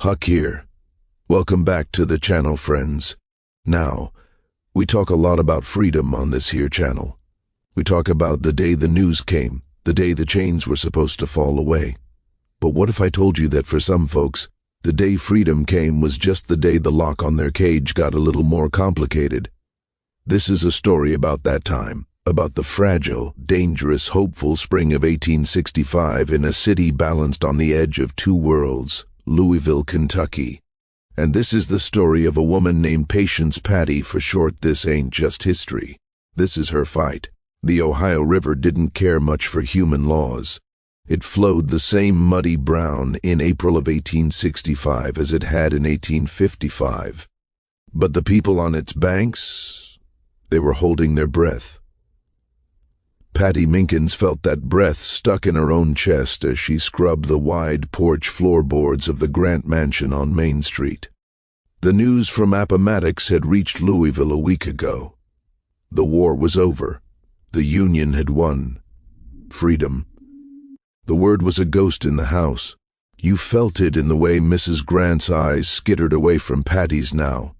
Huck here. Welcome back to the channel, friends. Now, we talk a lot about freedom on this here channel. We talk about the day the news came, the day the chains were supposed to fall away. But what if I told you that for some folks, the day freedom came was just the day the lock on their cage got a little more complicated? This is a story about that time, about the fragile, dangerous, hopeful spring of 1865 in a city balanced on the edge of two worlds, Louisville, Kentucky. And this is the story of a woman named Patience Patty. For short, this ain't just history. This is her fight. The Ohio River didn't care much for human laws. It flowed the same muddy brown in April of 1865 as it had in 1855. But the people on its banks, they were holding their breath. Patty Minkins felt that breath stuck in her own chest as she scrubbed the wide porch floorboards of the Grant Mansion on Main Street. The news from Appomattox had reached Louisville a week ago. The war was over. The Union had won. Freedom. The word was a ghost in the house. You felt it in the way Mrs. Grant's eyes skittered away from Patty's now.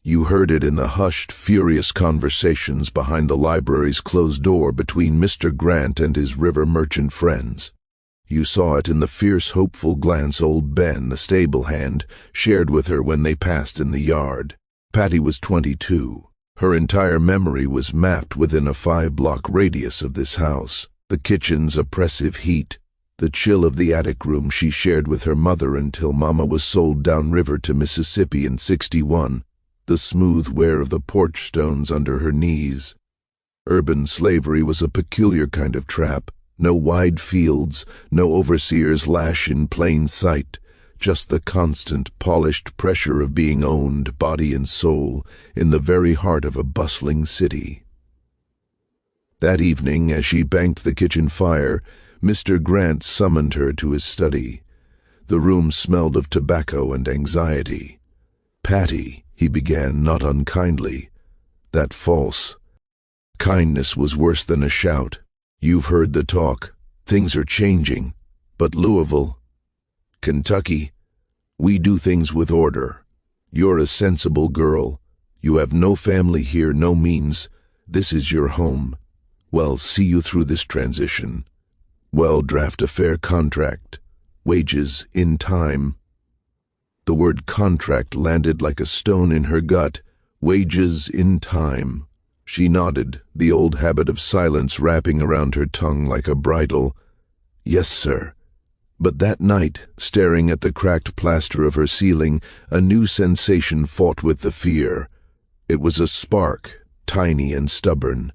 You heard it in the hushed, furious conversations behind the library's closed door between Mr. Grant and his river merchant friends. You saw it in the fierce, hopeful glance old Ben, the stable hand, shared with her when they passed in the yard. Patty was 22. Her entire memory was mapped within a 5-block radius of this house. The kitchen's oppressive heat, the chill of the attic room she shared with her mother until Mama was sold downriver to Mississippi in '61. The smooth wear of the porch stones under her knees. Urban slavery was a peculiar kind of trap. No wide fields, no overseer's lash in plain sight, just the constant, polished pressure of being owned, body and soul, in the very heart of a bustling city. That evening, as she banked the kitchen fire, Mr. Grant summoned her to his study. The room smelled of tobacco and anxiety. "Patty," he began, not unkindly. "That false. Kindness was worse than a shout. You've heard the talk. Things are changing. But Louisville, Kentucky, we do things with order. You're a sensible girl. You have no family here, no means. This is your home. Well, see you through this transition. Well, draft a fair contract. Wages in time." The word contract landed like a stone in her gut. Wages in time. She nodded, the old habit of silence wrapping around her tongue like a bridle. "Yes, sir." But that night, staring at the cracked plaster of her ceiling, a new sensation fought with the fear. It was a spark, tiny and stubborn.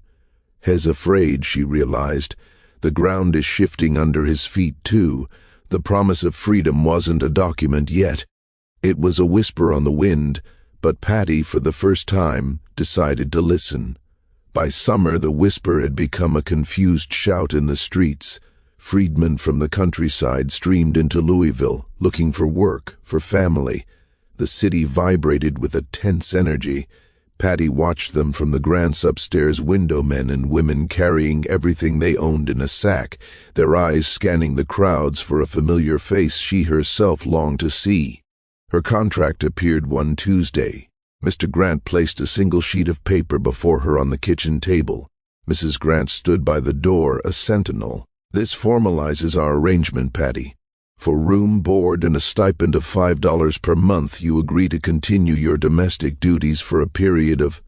"He's afraid," she realized. The ground is shifting under his feet, too. The promise of freedom wasn't a document yet. It was a whisper on the wind, but Patty, for the first time, decided to listen. By summer, the whisper had become a confused shout in the streets. Freedmen from the countryside streamed into Louisville, looking for work, for family. The city vibrated with a tense energy. Patty watched them from the Grant's upstairs window, men and women carrying everything they owned in a sack, their eyes scanning the crowds for a familiar face she herself longed to see. Her contract appeared one Tuesday. Mr. Grant placed a single sheet of paper before her on the kitchen table. Mrs. Grant stood by the door, a sentinel. "This formalizes our arrangement, Patty. For room, board, and a stipend of $5 per month, you agree to continue your domestic duties for a period of,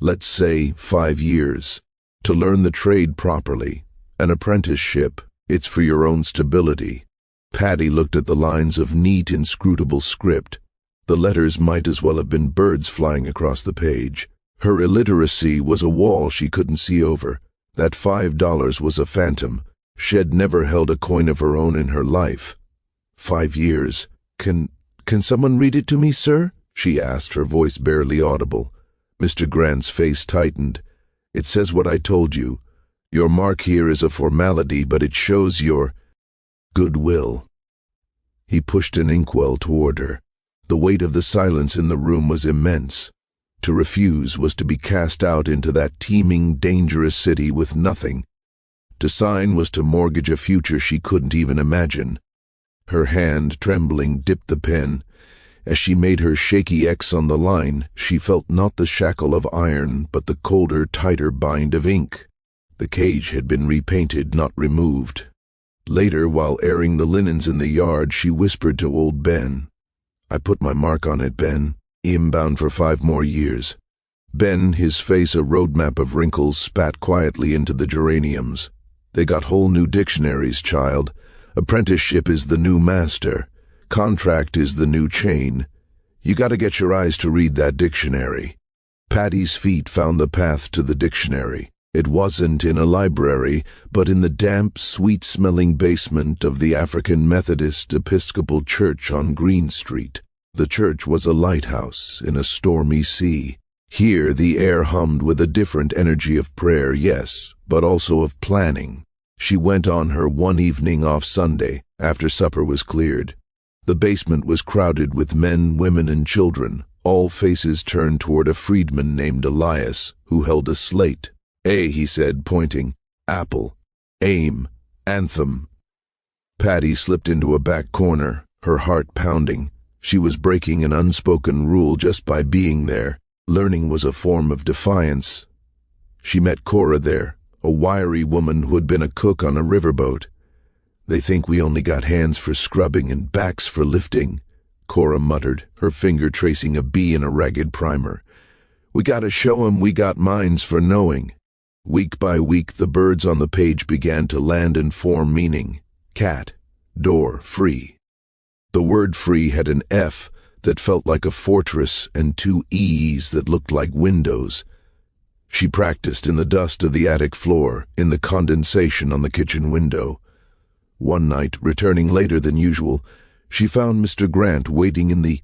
let's say, 5 years. To learn the trade properly. An apprenticeship. It's for your own stability." Patty looked at the lines of neat, inscrutable script. The letters might as well have been birds flying across the page. Her illiteracy was a wall she couldn't see over. That $5 was a phantom. She'd never held a coin of her own in her life. 5 years. Can someone read it to me, sir?" she asked, her voice barely audible. Mr. Grant's face tightened. "It says what I told you. Your mark here is a formality, but it shows your goodwill." He pushed an inkwell toward her. The weight of the silence in the room was immense. To refuse was to be cast out into that teeming, dangerous city with nothing. To sign was to mortgage a future she couldn't even imagine. Her hand, trembling, dipped the pen. As she made her shaky X on the line, she felt not the shackle of iron, but the colder, tighter bind of ink. The cage had been repainted, not removed. Later, while airing the linens in the yard, she whispered to old Ben, "I put my mark on it, Ben. I'm bound for 5 more years." Ben, his face a roadmap of wrinkles, spat quietly into the geraniums. "They got whole new dictionaries, child. Apprenticeship is the new master. Contract is the new chain. You gotta get your eyes to read that dictionary." Patty's feet found the path to the dictionary. It wasn't in a library, but in the damp, sweet-smelling basement of the African Methodist Episcopal Church on Green Street. The church was a lighthouse in a stormy sea. Here the air hummed with a different energy of prayer, yes, but also of planning. She went on her one evening off Sunday, after supper was cleared. The basement was crowded with men, women, and children, all faces turned toward a freedman named Elias, who held a slate. "A," he said, pointing. "Apple. Aim. Anthem." Patty slipped into a back corner, her heart pounding. She was breaking an unspoken rule just by being there. Learning was a form of defiance. She met Cora there, a wiry woman who had been a cook on a riverboat. "They think we only got hands for scrubbing and backs for lifting," Cora muttered, her finger tracing a B in a ragged primer. "We gotta show 'em we got minds for knowing." Week by week, the birds on the page began to land and form meaning. Cat, door, free. The word free had an F that felt like a fortress and 2 E's that looked like windows. She practiced in the dust of the attic floor, in the condensation on the kitchen window. One night, returning later than usual, she found Mr. Grant waiting in the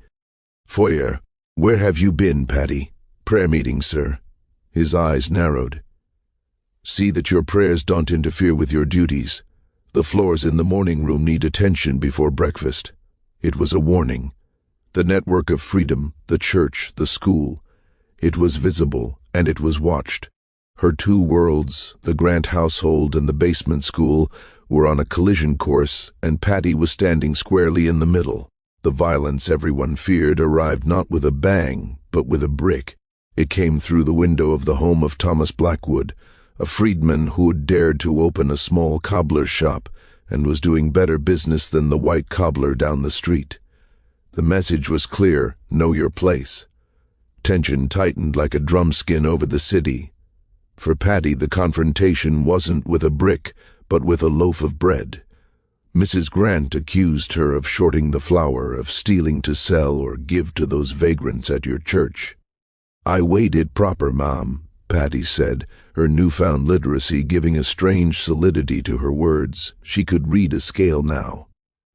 foyer. "Where have you been, Patty?" "Prayer meeting, sir." His eyes narrowed. "See that your prayers don't interfere with your duties. The floors in the morning room need attention before breakfast." It was a warning. The network of freedom, the church, the school. It was visible, and it was watched. Her 2 worlds, the Grant household and the basement school, were on a collision course, and Patty was standing squarely in the middle. The violence everyone feared arrived not with a bang, but with a brick. It came through the window of the home of Thomas Blackwood, a freedman who had dared to open a small cobbler's shop and was doing better business than the white cobbler down the street. The message was clear: know your place. Tension tightened like a drumskin over the city. For Patty, the confrontation wasn't with a brick, but with a loaf of bread. Mrs. Grant accused her of shorting the flour, of stealing to sell or give to those vagrants at your church. "I weighed it proper, Mom," Patty said, her newfound literacy giving a strange solidity to her words. She could read a scale now.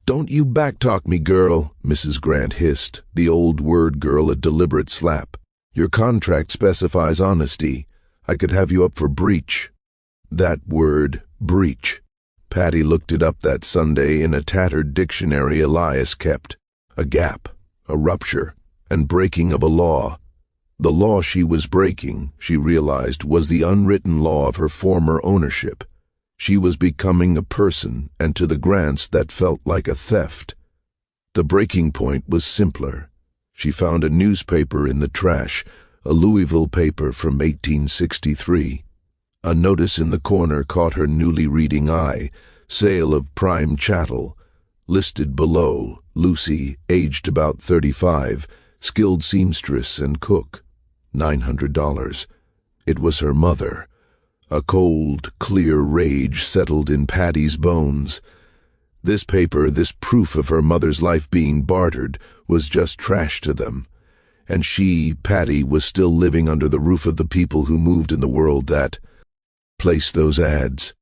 "Don't you backtalk me, girl," Mrs. Grant hissed, the old word girl a deliberate slap. "Your contract specifies honesty. I could have you up for breach." That word, breach. Patty looked it up that Sunday in a tattered dictionary Elias kept. A gap, a rupture, and breaking of a law. The law she was breaking, she realized, was the unwritten law of her former ownership. She was becoming a person, and to the Grants that felt like a theft. The breaking point was simpler. She found a newspaper in the trash, a Louisville paper from 1863. A notice in the corner caught her newly reading eye: sale of prime chattel. Listed below, Lucy, aged about 35, skilled seamstress and cook. $900. It was her mother. A cold, clear rage settled in Patty's bones. This paper, this proof of her mother's life being bartered, was just trash to them. And she, Patty, was still living under the roof of the people who moved in the world that placed those ads.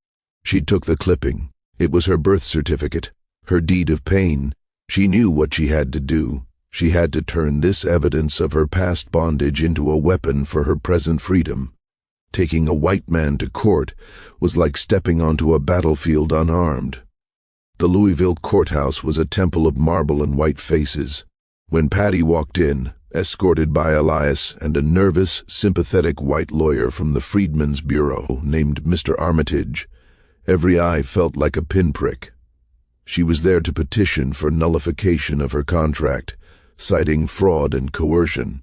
She took the clipping. It was her birth certificate, her deed of pain. She knew what she had to do. She had to turn this evidence of her past bondage into a weapon for her present freedom. Taking a white man to court was like stepping onto a battlefield unarmed. The Louisville courthouse was a temple of marble and white faces. When Patty walked in, escorted by Elias and a nervous, sympathetic white lawyer from the Freedmen's Bureau named Mr. Armitage, every eye felt like a pinprick. She was there to petition for nullification of her contract, citing fraud and coercion.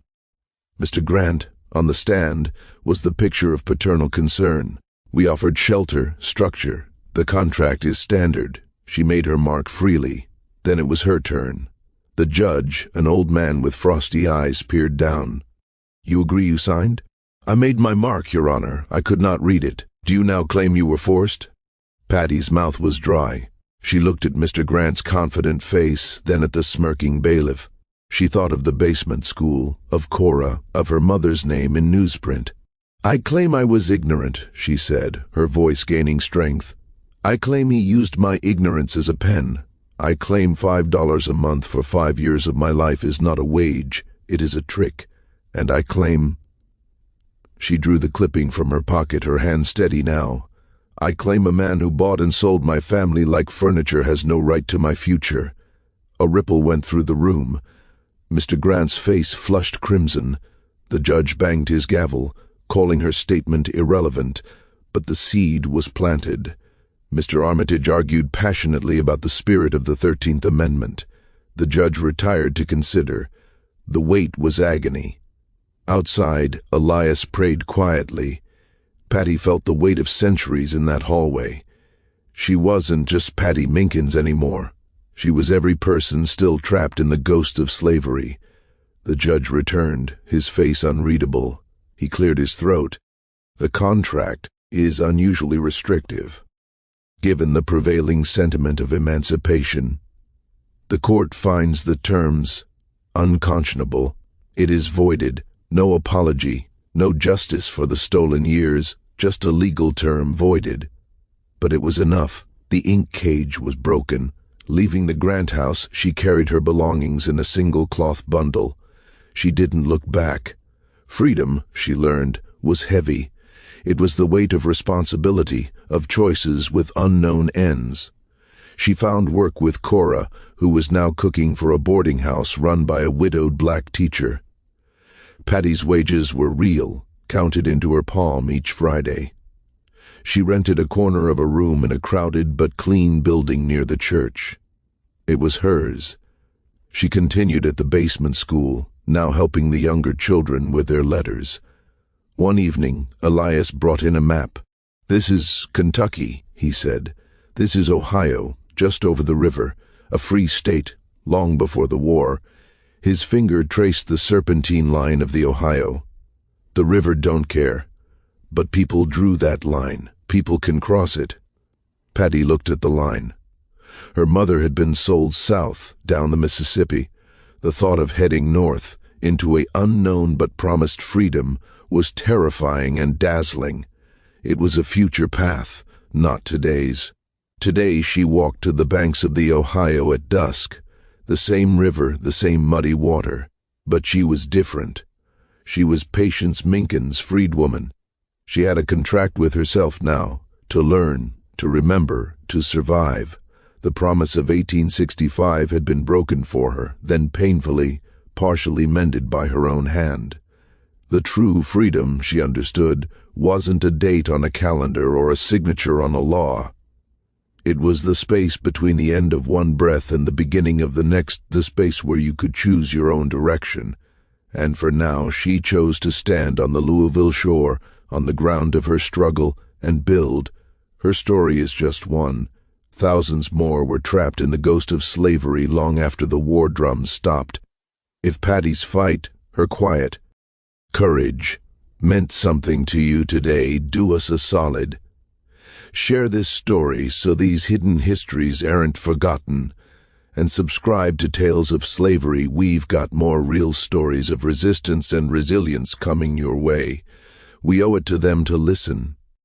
Mr. Grant, on the stand, was the picture of paternal concern. We offered shelter, structure. The contract is standard. She made her mark freely. Then it was her turn. The judge, an old man with frosty eyes, peered down. You agree you signed? I made my mark, Your Honor. I could not read it. Do you now claim you were forced? Patty's mouth was dry. She looked at Mr. Grant's confident face, then at the smirking bailiff. She thought of the basement school, of Cora, of her mother's name in newsprint. I claim I was ignorant, she said, her voice gaining strength. I claim he used my ignorance as a pen. I claim $5 a month for 5 years of my life is not a wage, it is a trick. And I claim... She drew the clipping from her pocket, her hand steady now. I claim a man who bought and sold my family like furniture has no right to my future. A ripple went through the room. Mr. Grant's face flushed crimson. The judge banged his gavel, calling her statement irrelevant, but the seed was planted. Mr. Armitage argued passionately about the spirit of the 13th Amendment. The judge retired to consider. The wait was agony. Outside, Elias prayed quietly. Patty felt the weight of centuries in that hallway. She wasn't just Patty Minkins anymore. She was every person still trapped in the ghost of slavery. The judge returned, his face unreadable. He cleared his throat. The contract is unusually restrictive, given the prevailing sentiment of emancipation. The court finds the terms unconscionable. It is voided. No apology, no justice for the stolen years, just a legal term voided. But it was enough. The ink cage was broken. Leaving the Grant house, she carried her belongings in a single cloth bundle. She didn't look back. Freedom, she learned, was heavy. It was the weight of responsibility, of choices with unknown ends. She found work with Cora, who was now cooking for a boarding house run by a widowed black teacher. Patty's wages were real, counted into her palm each Friday. She rented a corner of a room in a crowded but clean building near the church. It was hers. She continued at the basement school, now helping the younger children with their letters. One evening, Elias brought in a map. This is Kentucky, he said. This is Ohio, just over the river, a free state, long before the war. His finger traced the serpentine line of the Ohio. The river don't care. But people drew that line. People can cross it. Patty looked at the line. Her mother had been sold south, down the Mississippi. The thought of heading north, into an unknown but promised freedom, was terrifying and dazzling. It was a future path, not today's. Today she walked to the banks of the Ohio at dusk. The same river, the same muddy water. But she was different. She was Patience Minkins' freedwoman. She had a contract with herself now, to learn, to remember, to survive. The promise of 1865 had been broken for her, then painfully, partially mended by her own hand. The true freedom, she understood, wasn't a date on a calendar or a signature on a law. It was the space between the end of one breath and the beginning of the next, the space where you could choose your own direction. And for now she chose to stand on the Louisville shore, on the ground of her struggle, and build. Her story is just one. Thousands more were trapped in the ghost of slavery long after the war drums stopped. If Patty's fight, her quiet courage, meant something to you today, do us a solid. Share this story so these hidden histories aren't forgotten, and subscribe to Tales of Slavery. We've got more real stories of resistance and resilience coming your way. We owe it to them to listen,